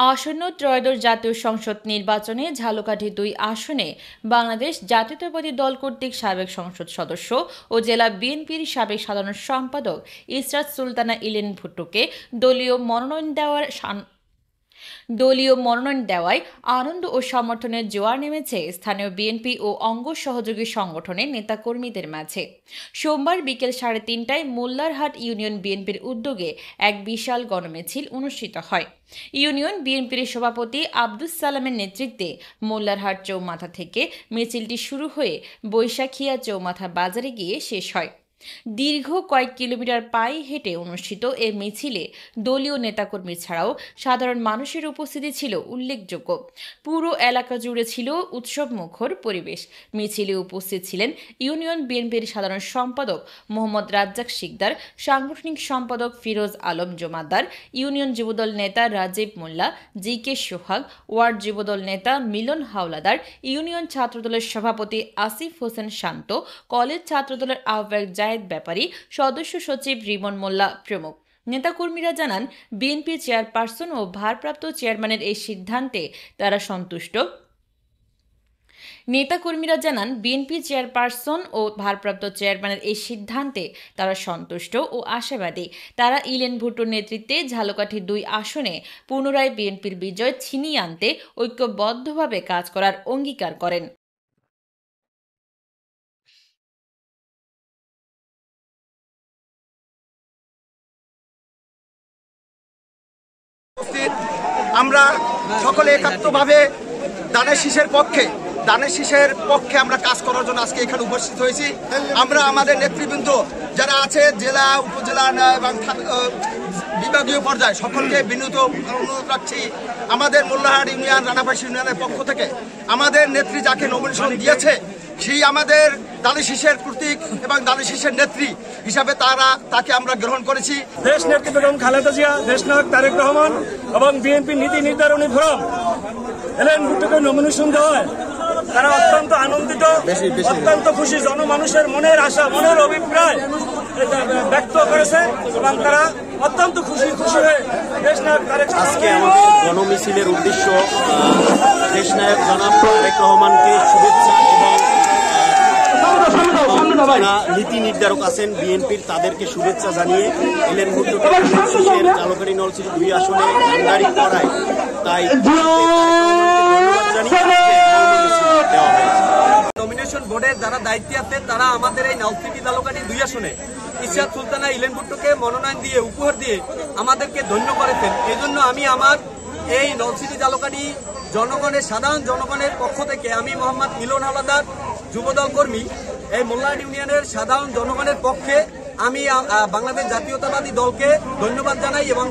আসন্ন ত্রয়োদশ জাতীয় সংসদ নির্বাচনে ঝালকাঠি ২ আসনে বাংলাদেশ জাতীয়তাবাদী দল কর্তৃক সাবেক সংসদ সদস্য ও জেলা বিএনপির সাবেক সাধারণ সম্পাদক ইসরাত সুলতানা ইলেন ভুট্টোকে দলীয় মনোনয়ন দেওয়ায় আনন্দ ও সমর্থনের জোয়ার নেমেছে স্থানীয় বিএনপি ও অঙ্গ সহযোগী সংগঠনের নেতাকর্মীদের মাঝে। সোমবার বিকেল ৩:৩০টায় মোল্লারহাট ইউনিয়ন বিএনপির উদ্যোগে এক বিশাল গণমিছিল অনুষ্ঠিত হয়। ইউনিয়ন বিএনপির সভাপতি আব্দুস সালামের নেতৃত্বে মোল্লারহাট চৌমাথা থেকে মিছিলটি শুরু হয়ে বৈশাখিয়া চৌমাথা বাজারে গিয়ে শেষ হয়। দীর্ঘ কয়েক কিলোমিটার পায়ে হেঁটে অনুষ্ঠিত এ মিছিলে দলীয় নেতাকর্মী ছাড়াও সাধারণ মানুষের উপস্থিতি ছিল উল্লেখযোগ্য। পুরো এলাকা জুড়ে ছিল উৎসবমুখর পরিবেশ। মিছিলে উপস্থিত ছিলেন ইউনিয়ন বিএনপির সাধারণ সম্পাদক মোহাম্মদ রাজ্জাক শিকদার, সাংগঠনিক সম্পাদক ফিরোজ আলম জমাদ্দার, ইউনিয়ন যুবদল নেতা রাজীব মোল্লা, জি.কে. সোহাগ, ওয়ার্ড যুবদল নেতা মিলন হাওলাদার, ইউনিয়ন ছাত্রদলের সভাপতি আসিফ হোসেন শান্ত, কলেজ ছাত্রদলের আহ্বায়ক ব্যাপারী, সদস্য সচিব রিমন মোল্লা প্রমুখ। নেতাকর্মীরা জানান, বিএনপি চেয়ারপারসন ও ভারপ্রাপ্ত চেয়ারম্যানের এই সিদ্ধান্তে তারা সন্তুষ্ট ও আশাবাদী। তারা ইলেন ভুট্টোর নেতৃত্বে ঝালকাঠি ২ আসনে পুনরায় বিএনপির বিজয় ছিনিয়ে আনতে ঐক্যবদ্ধভাবে কাজ করার অঙ্গীকার করেন। আমরা সকলে একাত্মভাবে দানের শীষের পক্ষে আমরা কাজ করার জন্য আজকে এখানে উপস্থিত হয়েছি। আমরা আমাদের নেতৃবৃন্দ যারা আছে জেলা, উপজেলা এবং বিভাগীয় পর্যায়ে সকলকে বিনীত অনুরোধ রাখছি, আমাদের মোল্লারহাট ইউনিয়ন, রানাবাসী ইউনিয়নের পক্ষ থেকে আমাদের নেত্রী যাকে নমিনেশন দিয়েছে সেই আমাদের দানের শীষের প্রতীক এবং দানের শীষের নেত্রী হিসাবে তাকে আমরা গ্রহণ করেছি। দেশ নেত্রী বেগম খালেদা জিয়া, দেশ নায়ক তারেক রহমান এবং বিএনপি নীতি নির্ধারণী ফোরাম ইলেন ভুট্টোকে নমিনেশন দেওয়ায় তারা অত্যন্ত আনন্দিত, অত্যন্ত খুশি। জনমানুষের মনের আশা, মনের অভিপ্রায় ব্যক্ত করেছে এবং তারা অত্যন্ত খুশি হয়ে দেশ নায়ক তারেক। আজকে আমাদের গণমিছিলের উদ্দেশ্য দেশ নায়ক জনাব তারেক রহমানকে শুভেচ্ছা এবং নীতি নির্ধারক আছেন বিএনপির তাদেরকে শুভেচ্ছা জানিয়ে ইলেন ভুট্টোকে ঝালকাঠি নলছিটি ২ আসনে কান্ডারি করায় তাই ধন্যবাদ জানিয়ে দেওয়া হয়েছে। নমিনেশন বোর্ডের যারা দায়িত্বে আছেন তারা আমাদের এই নলছিটি ঝালকাঠি ২ আসনে ইসরাত সুলতানা ইলেন ভুট্টোকে মনোনয়ন দিয়ে উপহার দিয়ে আমাদেরকে ধন্য করেছেন। এই জন্য আমি আমার এই নলছিটি ঝালকাঠি সাধারণ জনগণের পক্ষ থেকে আমি মোহাম্মদ মিলন হাওলাদার, যুবদল কর্মী, এই মোল্লারহাট ইউনিয়নের সাধারণ জনগণের পক্ষে আমি বাংলাদেশ জাতীয়তাবাদী দলকে ধন্যবাদ জানাই এবং